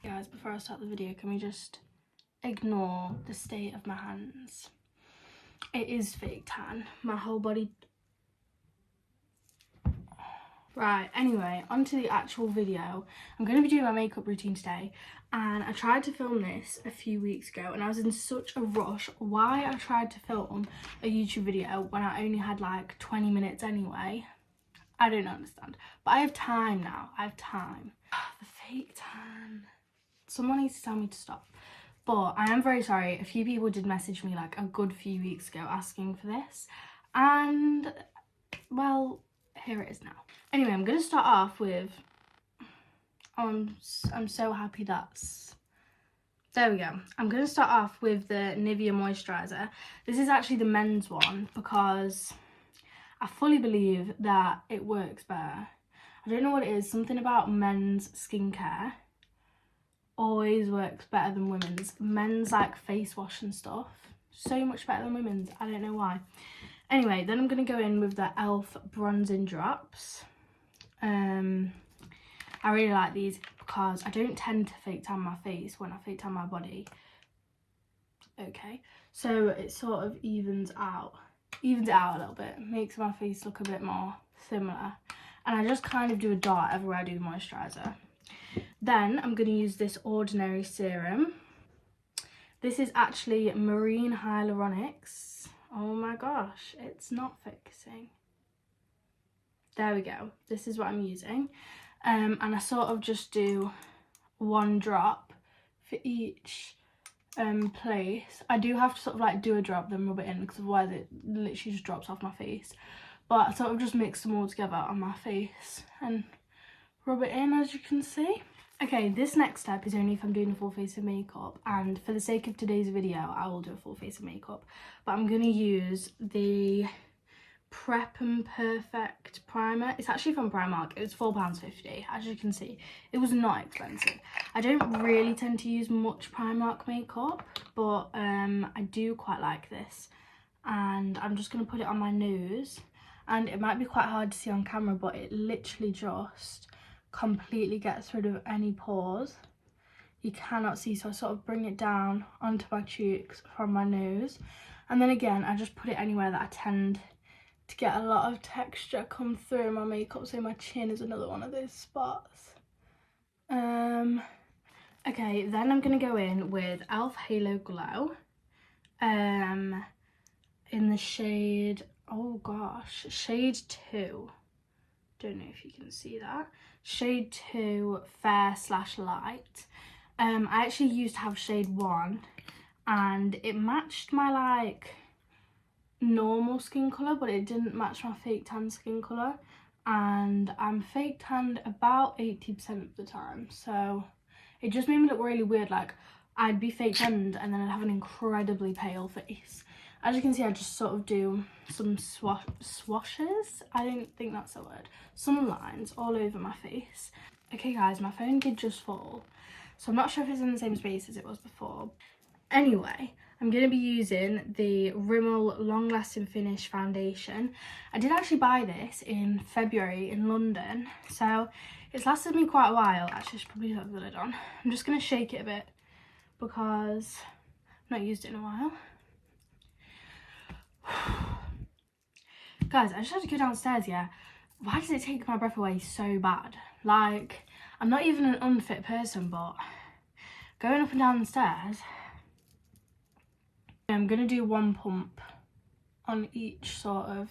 guys, before I start the video, can we just ignore the state of my hands? It is fake tan. My whole body... Right, anyway, onto the actual video. I'm going to be doing my makeup routine today, and I tried to film this a few weeks ago and I was in such a rush. Why I tried to film a YouTube video when I only had like 20 minutes anyway, I don't understand. But I have time now. I have time. The fake tan. Someone needs to tell me to stop. But I am very sorry. A few people did message me like a good few weeks ago asking for this. And, well, here it is now. Anyway, I'm going to start off with... I'm so happy that's... There we go. I'm going to start off with the Nivea moisturiser. This is actually the men's one because I fully believe that it works better. I don't know what it is. Something about men's skincare always works better than women's. Men's like face wash and stuff, so much better than women's. I don't know why. Anyway, then I'm going to go in with the e.l.f. bronzing drops. I really like these because I don't tend to fake tan my face when I fake tan my body. Okay, so it sort of evens it out a little bit, makes my face look a bit more similar. And I just kind of do a dot everywhere I do the moisturiser. Then I'm going to use this Ordinary serum. This is actually Marine Hyaluronics. Oh my gosh, it's not fixing. There we go. This is what I'm using. And I sort of just do one drop for each place. I do have to sort of like do a drop then rub it in because otherwise it literally just drops off my face. But I sort of just mix them all together on my face and rub it in, as you can see. Okay, this next step is only if I'm doing a full face of makeup, and for the sake of today's video I will do a full face of makeup, but I'm going to use the Prep and Perfect primer. It's actually from Primark. It was £4.50, as you can see. It was not expensive. I don't really tend to use much Primark makeup, but I do quite like this, and I'm just going to put it on my nose. And it might be quite hard to see on camera, but it literally just completely gets rid of any pores you cannot see. So I sort of bring it down onto my cheeks from my nose, and then again I just put it anywhere that I tend to get a lot of texture come through in my makeup. So my chin is another one of those spots. Okay, then I'm going to go in with e.l.f. Halo Glow in the shade, oh gosh, shade 2. Don't know if you can see that. Shade 2 Fair / Light. I actually used to have shade 1 and it matched my like normal skin colour, but it didn't match my fake tan skin colour, and I'm fake tanned about 80% of the time, so it just made me look really weird. Like I'd be fake tanned and then I'd have an incredibly pale face. As you can see, I just sort of do some swashes, I don't think that's a word, some lines all over my face. Okay guys, my phone did just fall, so I'm not sure if it's in the same space as it was before. Anyway, I'm going to be using the Rimmel Long Lasting Finish Foundation. I did actually buy this in February in London, so it's lasted me quite a while. Actually, I should probably have the lid on. I'm just going to shake it a bit because I've not used it in a while. Guys, I just had to go downstairs, yeah. Why does it take my breath away so bad? Like, I'm not even an unfit person, but going up and down the stairs... I'm going to do one pump on each sort of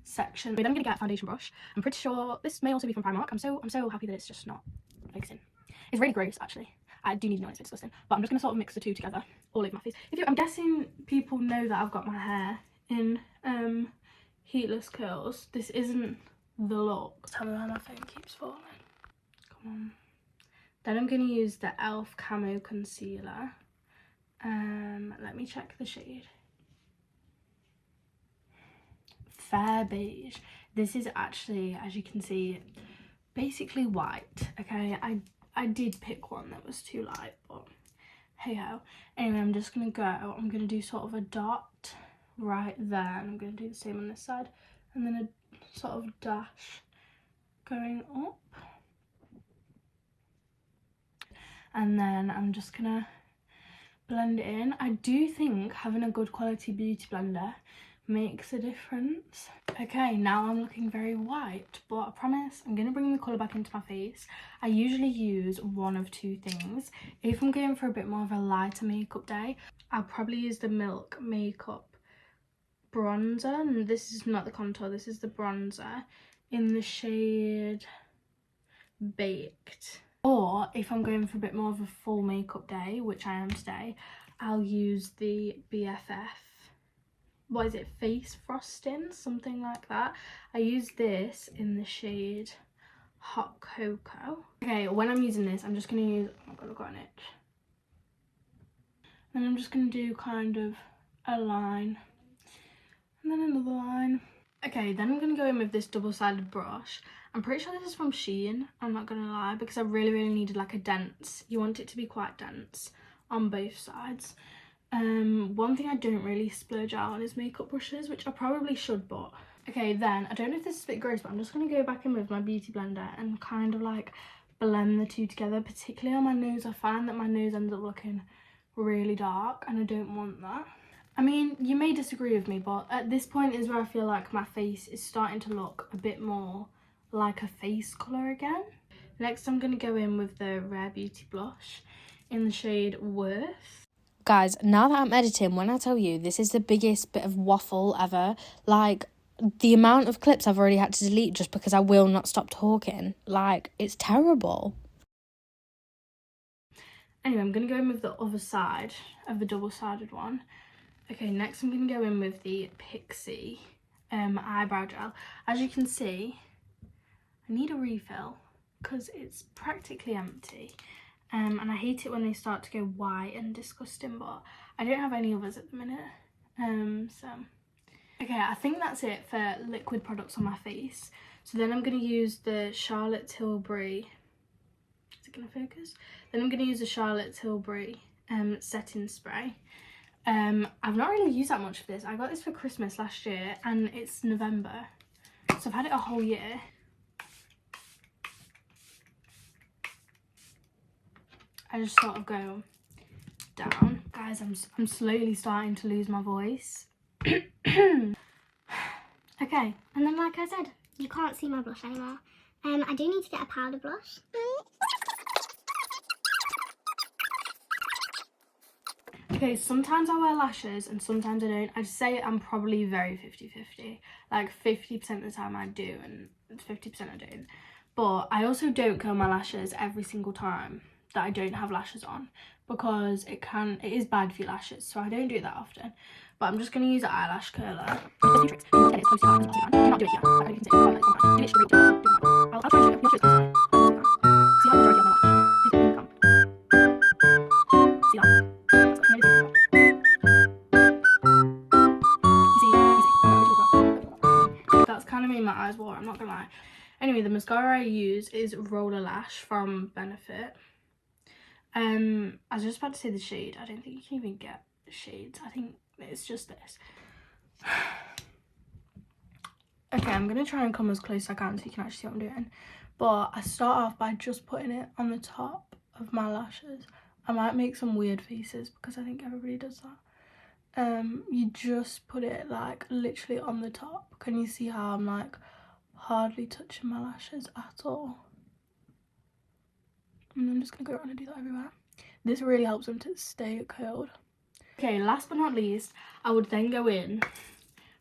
section. Then I'm going to get a foundation brush. I'm pretty sure this may also be from Primark. I'm so happy that it's just not fixing. It's really gross, actually. I do need to know, it's so disgusting. But I'm just going to sort of mix the two together all over my face. I'm guessing people know that I've got my hair in heatless curls. This isn't the look. Tell me why my phone keeps falling. Come on. Then I'm going to use the e.l.f. Camo Concealer. Let me check the shade. Fair Beige. This is actually, as you can see, basically white. Okay, I did pick one that was too light, but hey ho. Anyway, I'm just gonna go, I'm gonna do sort of a dot right there, and I'm gonna do the same on this side, and then a sort of dash going up. and then I'm just gonna blend it in. I do think having a good quality beauty blender makes a difference. Okay, now I'm looking very white, but I promise I'm gonna bring the colour back into my face. I usually use one of two things. If I'm going for a bit more of a lighter makeup day, I'll probably use the Milk Makeup bronzer, and this is not the contour, this is the bronzer in the shade Baked. Or if I'm going for a bit more of a full makeup day, which I am today, I'll use the BFF, what is it, face frosting, something like that. I use this in the shade Hot Cocoa. Okay, when I'm using this, I'm just gonna use, oh my god, I've got an itch. Then I'm just gonna do kind of a line and then another line. Okay, then I'm gonna go in with this double-sided brush. I'm pretty sure this is from Shein, I'm not gonna lie, because I really needed like a dense, you want it to be quite dense on both sides. One thing I don't really splurge out on is makeup brushes, which I probably should, but okay, then I don't know if this is a bit gross, but I'm just gonna go back in with my beauty blender and kind of like blend the two together, particularly on my nose. I find that my nose ends up looking really dark and I don't want that. I mean, you may disagree with me, but at this point is where I feel like my face is starting to look a bit more like a face colour again. Next, I'm going to go in with the Rare Beauty blush in the shade Worth. Guys, now that I'm editing, when I tell you this is the biggest bit of waffle ever, like the amount of clips I've already had to delete just because I will not stop talking, like it's terrible. Anyway, I'm going to go in with the other side of the double-sided one. Okay, next I'm going to go in with the Pixi eyebrow gel. As you can see, I need a refill because it's practically empty. And I hate it when they start to go white and disgusting, but I don't have any others at the minute. Okay, I think that's it for liquid products on my face. So then I'm going to use the Charlotte Tilbury, is it going to focus? Then I'm going to use the Charlotte Tilbury setting spray. I've not really used that much of this. I got this for Christmas last year and it's November, so I've had it a whole year. I just sort of go down. Guys, I'm slowly starting to lose my voice. Okay, and then like I said, you can't see my blush anymore. I do need to get a powder blush. Okay, sometimes I wear lashes and sometimes I don't. I'd say I'm probably very 50-50. Like 50% of the time I do and 50% I don't. But I also don't curl my lashes every single time that I don't have lashes on, because it is bad for your lashes, so I don't do it that often. But I'm just going to use an eyelash curler. I'll try and show you. See how the majority of my lash is in the gum. See that? That's kind of made my eyes water, I'm not gonna lie. Anyway, the mascara I use is Roller Lash from Benefit. I was just about to say the shade. I don't think you can even get shades. I think it's just this. Okay, I'm gonna try and come as close as I can so you can actually see what I'm doing. But I start off by just putting it on the top of my lashes. I might make some weird faces because I think everybody does that. You just put it like literally on the top. Can you see how I'm like hardly touching my lashes at all? And I'm just gonna go around and do that everywhere. This really helps them to stay curled. Okay, last but not least, I would then go in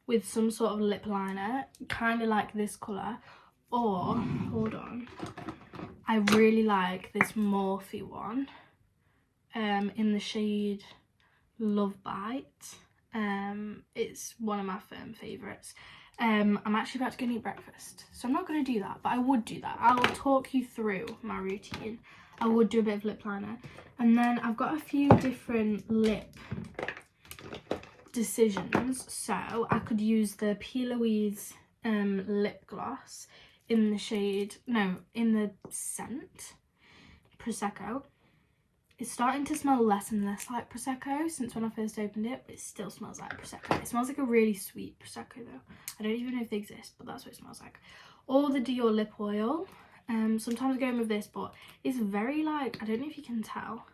with some sort of lip liner, kind of like this colour, or, hold on, I really like this Morphe one, in the shade Love Bite. It's one of my firm favourites. I'm actually about to go and eat breakfast, so I'm not going to do that, but I would do that. I'll talk you through my routine. I would do a bit of lip liner, and then I've got a few different lip decisions. So I could use the P. Louise lip gloss in the shade, no, in the scent Prosecco. It's starting to smell less and less like Prosecco since when I first opened it, but it still smells like Prosecco. It smells like a really sweet Prosecco though. I don't even know if they exist, but that's what it smells like. Or the Dior lip oil. Sometimes I go in with this, but it's very like, I don't know if you can tell,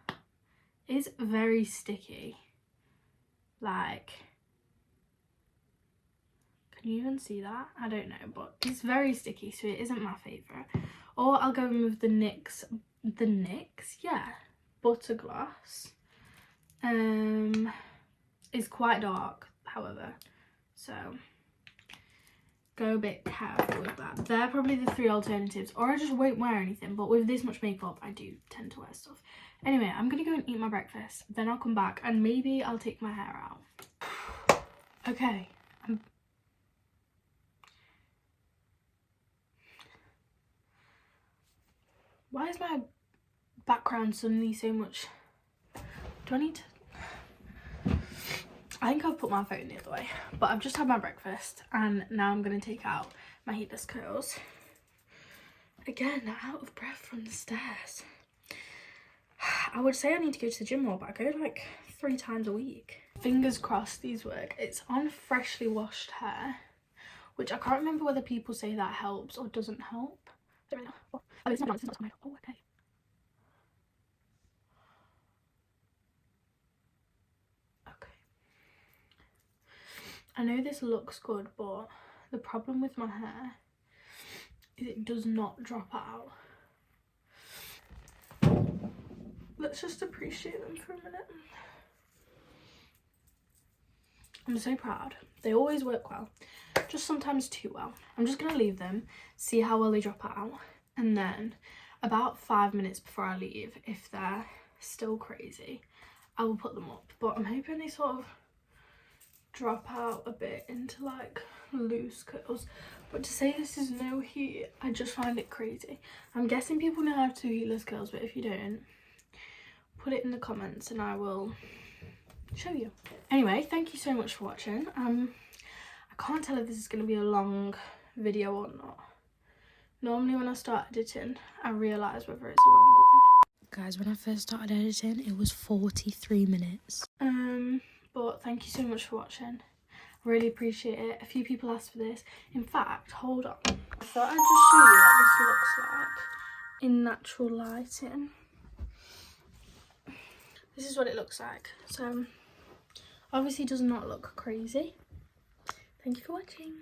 it's very sticky. Like, can you even see that? I don't know, but it's very sticky, so it isn't my favourite. Or I'll go in with the NYX, yeah, Butter Gloss. It's quite dark, however, so go a bit careful with that. They're probably the 3 alternatives, or I just won't wear anything, but with this much makeup I do tend to wear stuff. Anyway, I'm gonna go and eat my breakfast, then I'll come back and maybe I'll take my hair out. Okay, why is my background suddenly so much? Do I need to? I think I've put my phone the other way, but I've just had my breakfast and now I'm going to take out my heatless curls. Again, out of breath from the stairs. I would say I need to go to the gym more, but I go like 3 times a week. Fingers crossed these work. It's on freshly washed hair, which I can't remember whether people say that helps or doesn't help. I don't really know. Oh, it's not. Oh, okay. I know this looks good, but the problem with my hair is it does not drop out. Let's just appreciate them for a minute. I'm so proud. They always work well, just sometimes too well. I'm just gonna leave them, see how well they drop out, and then about 5 minutes before I leave, if they're still crazy, I will put them up. But I'm hoping they sort of drop out a bit into like loose curls, but to say this is no heat, I just find it crazy. I'm guessing people know how to do heatless curls, but if you don't, put it in the comments and I will show you. Anyway, thank you so much for watching. I can't tell if this is going to be a long video or not. Normally when I start editing I realise whether it's a long one. Guys, when I first started editing, it was 43 minutes. But thank you so much for watching. I really appreciate it. A few people asked for this. In fact, hold on. I thought I'd just show you what this looks like in natural lighting. This is what it looks like. So, obviously does not look crazy. Thank you for watching.